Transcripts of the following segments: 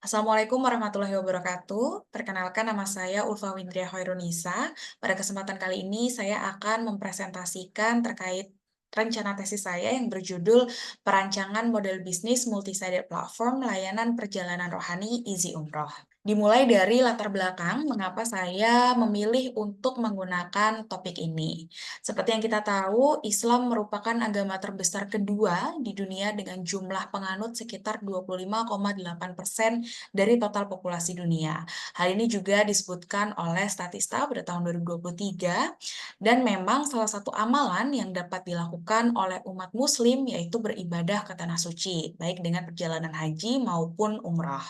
Assalamualaikum warahmatullahi wabarakatuh. Perkenalkan nama saya Ulfa Windria Hoirunisa. Pada kesempatan kali ini saya akan mempresentasikan terkait rencana tesis saya yang berjudul Perancangan Model Bisnis Multi-Sided Platform Layanan Perjalanan Rohani Easy Umroh. Dimulai dari latar belakang mengapa saya memilih untuk menggunakan topik ini. Seperti yang kita tahu, Islam merupakan agama terbesar kedua di dunia dengan jumlah penganut sekitar 25,8% dari total populasi dunia. Hal ini juga disebutkan oleh Statista pada tahun 2023, dan memang salah satu amalan yang dapat dilakukan oleh umat muslim yaitu beribadah ke tanah suci, baik dengan perjalanan haji maupun umrah.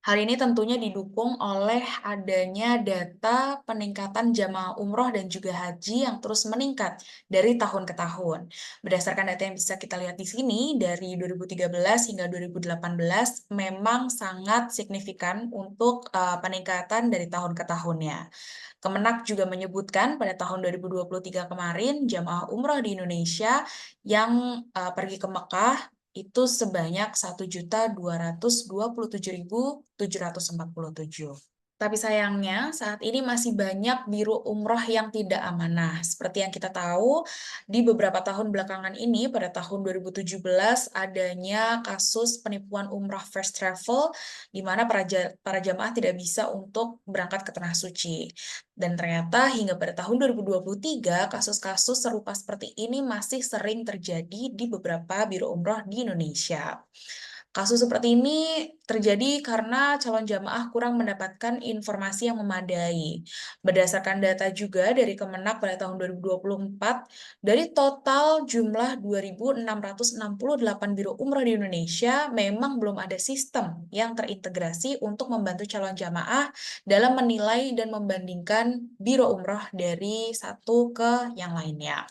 Hal ini tentunya didukung oleh adanya data peningkatan jamaah umroh dan juga haji yang terus meningkat dari tahun ke tahun. Berdasarkan data yang bisa kita lihat di sini, dari 2013 hingga 2018 memang sangat signifikan untuk peningkatan dari tahun ke tahunnya. Kemenak juga menyebutkan pada tahun 2023 kemarin, jamaah umroh di Indonesia yang pergi ke Mekah itu sebanyak 1.227.747. Tapi sayangnya saat ini masih banyak biru umroh yang tidak amanah. Seperti yang kita tahu, di beberapa tahun belakangan ini, pada tahun 2017 adanya kasus penipuan umroh first travel, di mana para jamaah tidak bisa untuk berangkat ke Tanah Suci. Dan ternyata hingga pada tahun 2023, kasus-kasus serupa seperti ini masih sering terjadi di beberapa biru umroh di Indonesia. Kasus seperti ini terjadi karena calon jamaah kurang mendapatkan informasi yang memadai. Berdasarkan data juga dari Kemenak pada tahun 2024, dari total jumlah 2.668 biro umroh di Indonesia, memang belum ada sistem yang terintegrasi untuk membantu calon jamaah dalam menilai dan membandingkan biro umroh dari satu ke yang lainnya.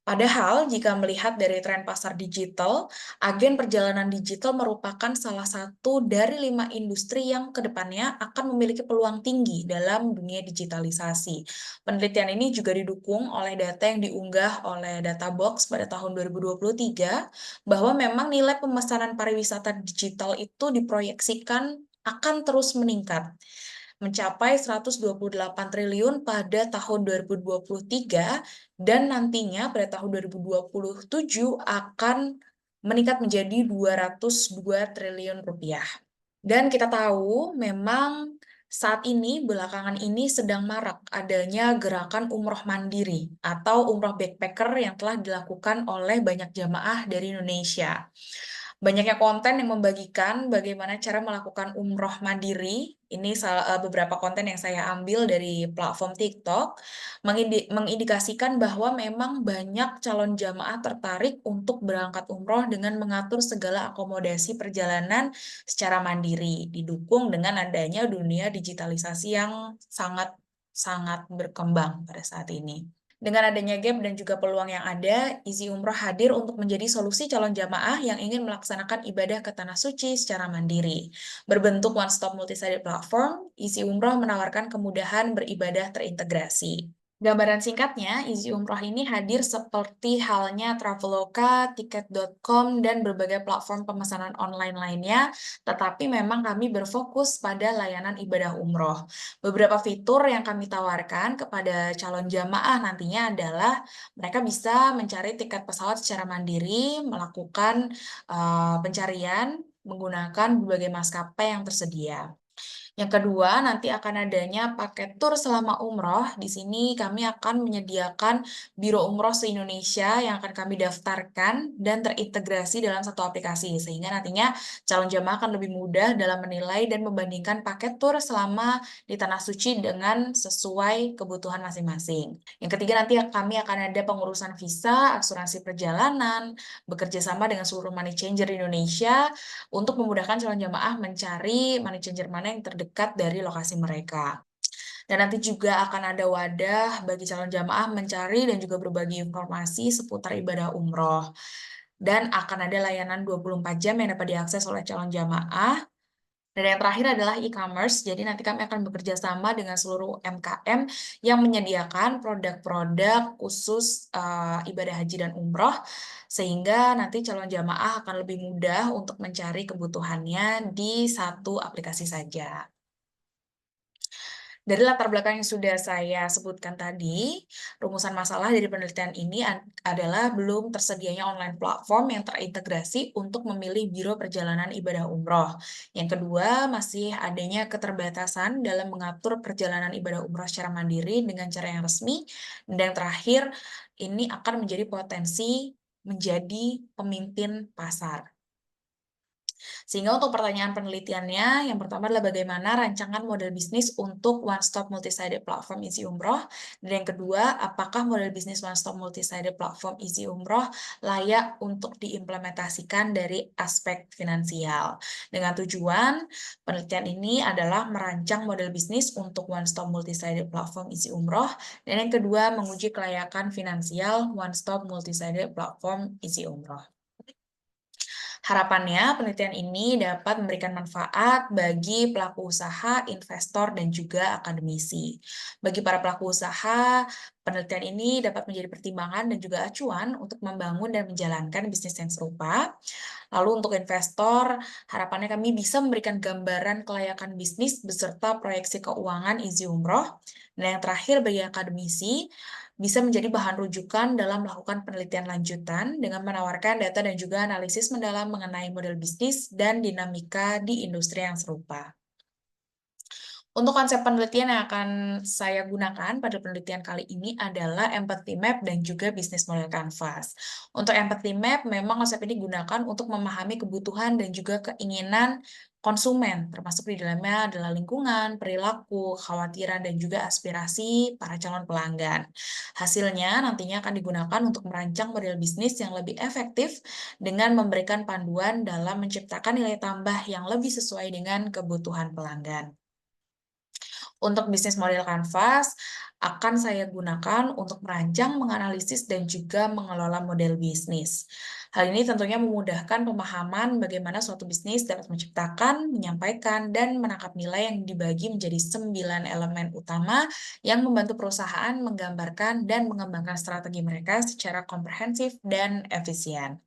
Padahal, jika melihat dari tren pasar digital, agen perjalanan digital merupakan salah satu dari 5 industri yang kedepannya akan memiliki peluang tinggi dalam dunia digitalisasi. Penelitian ini juga didukung oleh data yang diunggah oleh Databox pada tahun 2023, bahwa memang nilai pemesanan pariwisata digital itu diproyeksikan akan terus meningkat, mencapai 128 triliun pada tahun 2023, dan nantinya pada tahun 2027 akan meningkat menjadi 202 triliun rupiah. Dan kita tahu memang saat ini, belakangan ini sedang marak adanya gerakan umroh mandiri atau umroh backpacker yang telah dilakukan oleh banyak jamaah dari Indonesia. Banyaknya konten yang membagikan bagaimana cara melakukan umroh mandiri. Ini beberapa konten yang saya ambil dari platform TikTok, mengindikasikan bahwa memang banyak calon jamaah tertarik untuk berangkat umroh dengan mengatur segala akomodasi perjalanan secara mandiri, didukung dengan adanya dunia digitalisasi yang sangat sangat berkembang pada saat ini. Dengan adanya gap dan juga peluang yang ada, Easy Umroh hadir untuk menjadi solusi calon jamaah yang ingin melaksanakan ibadah ke Tanah Suci secara mandiri. Berbentuk one-stop multi-sided platform, Easy Umroh menawarkan kemudahan beribadah terintegrasi. Gambaran singkatnya, Easy Umroh ini hadir seperti halnya Traveloka, Tiket.com, dan berbagai platform pemesanan online lainnya, tetapi memang kami berfokus pada layanan ibadah umroh. Beberapa fitur yang kami tawarkan kepada calon jamaah nantinya adalah mereka bisa mencari tiket pesawat secara mandiri, melakukan pencarian menggunakan berbagai maskapai yang tersedia. Yang kedua, nanti akan adanya paket tur selama umroh. Di sini kami akan menyediakan biro umroh se-Indonesia yang akan kami daftarkan dan terintegrasi dalam satu aplikasi, sehingga nantinya calon jamaah akan lebih mudah dalam menilai dan membandingkan paket tur selama di Tanah Suci dengan sesuai kebutuhan masing-masing. Yang ketiga, nanti kami akan ada pengurusan visa, asuransi perjalanan, bekerja sama dengan seluruh money changer di Indonesia untuk memudahkan calon jamaah mencari money changer mana yang terdekat dari lokasi mereka. Dan nanti juga akan ada wadah bagi calon jamaah mencari dan juga berbagi informasi seputar ibadah umroh. Dan akan ada layanan 24 jam yang dapat diakses oleh calon jamaah Dan yang terakhir adalah e-commerce, jadi nanti kami akan bekerja sama dengan seluruh UMKM yang menyediakan produk-produk khusus, ibadah haji dan umroh, sehingga nanti calon jamaah akan lebih mudah untuk mencari kebutuhannya di satu aplikasi saja. Dari latar belakang yang sudah saya sebutkan tadi, rumusan masalah dari penelitian ini adalah belum tersedianya online platform yang terintegrasi untuk memilih biro perjalanan ibadah umroh. Yang kedua, masih adanya keterbatasan dalam mengatur perjalanan ibadah umroh secara mandiri dengan cara yang resmi. Dan yang terakhir, ini akan menjadi potensi menjadi pemimpin pasar. Sehingga untuk pertanyaan penelitiannya, yang pertama adalah bagaimana rancangan model bisnis untuk one-stop multi-sided platform isi umroh, dan yang kedua, apakah model bisnis one-stop multi-sided platform isi umroh layak untuk diimplementasikan dari aspek finansial. Dengan tujuan, penelitian ini adalah merancang model bisnis untuk one-stop multi-sided platform isi umroh, dan yang kedua, menguji kelayakan finansial one-stop multi-sided platform isi umroh. Harapannya, penelitian ini dapat memberikan manfaat bagi pelaku usaha, investor, dan juga akademisi. Bagi para pelaku usaha, penelitian ini dapat menjadi pertimbangan dan juga acuan untuk membangun dan menjalankan bisnis yang serupa. Lalu untuk investor, harapannya kami bisa memberikan gambaran kelayakan bisnis beserta proyeksi keuangan izi umroh. Dan yang terakhir bagi akademisi, bisa menjadi bahan rujukan dalam melakukan penelitian lanjutan dengan menawarkan data dan juga analisis mendalam mengenai model bisnis dan dinamika di industri yang serupa. Untuk konsep penelitian yang akan saya gunakan pada penelitian kali ini adalah empathy map dan juga bisnis model canvas. Untuk empathy map, memang konsep ini digunakan untuk memahami kebutuhan dan juga keinginan konsumen, termasuk di dalamnya adalah lingkungan, perilaku, kekhawatiran, dan juga aspirasi para calon pelanggan. Hasilnya nantinya akan digunakan untuk merancang model bisnis yang lebih efektif dengan memberikan panduan dalam menciptakan nilai tambah yang lebih sesuai dengan kebutuhan pelanggan. Untuk bisnis model Canvas, akan saya gunakan untuk merancang, menganalisis, dan juga mengelola model bisnis. Hal ini tentunya memudahkan pemahaman bagaimana suatu bisnis dapat menciptakan, menyampaikan, dan menangkap nilai yang dibagi menjadi 9 elemen utama yang membantu perusahaan menggambarkan dan mengembangkan strategi mereka secara komprehensif dan efisien.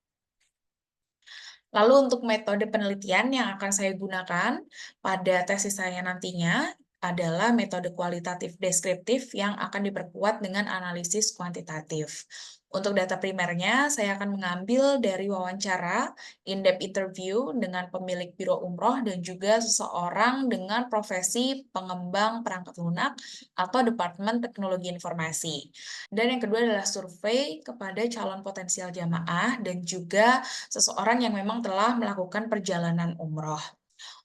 Lalu untuk metode penelitian yang akan saya gunakan pada tesis saya nantinya adalah metode kualitatif deskriptif yang akan diperkuat dengan analisis kuantitatif. Untuk data primernya, saya akan mengambil dari wawancara, in-depth interview dengan pemilik biro umroh dan juga seseorang dengan profesi pengembang perangkat lunak atau Departemen Teknologi Informasi. Dan yang kedua adalah survei kepada calon potensial jamaah dan juga seseorang yang memang telah melakukan perjalanan umroh.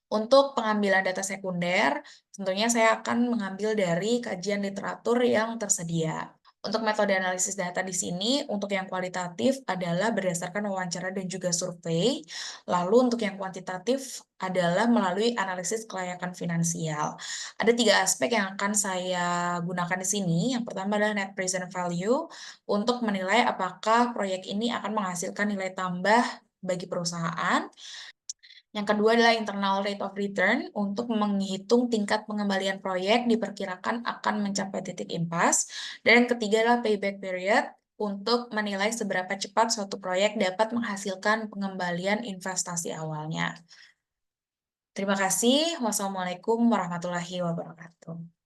Untuk pengambilan data sekunder, tentunya saya akan mengambil dari kajian literatur yang tersedia. Untuk metode analisis data di sini, untuk yang kualitatif adalah berdasarkan wawancara dan juga survei. Lalu untuk yang kuantitatif adalah melalui analisis kelayakan finansial. Ada 3 aspek yang akan saya gunakan di sini. Yang pertama adalah net present value untuk menilai apakah proyek ini akan menghasilkan nilai tambah bagi perusahaan. Yang kedua adalah internal rate of return untuk menghitung tingkat pengembalian proyek diperkirakan akan mencapai titik impas. Dan yang ketiga adalah payback period untuk menilai seberapa cepat suatu proyek dapat menghasilkan pengembalian investasi awalnya. Terima kasih. Wassalamualaikum warahmatullahi wabarakatuh.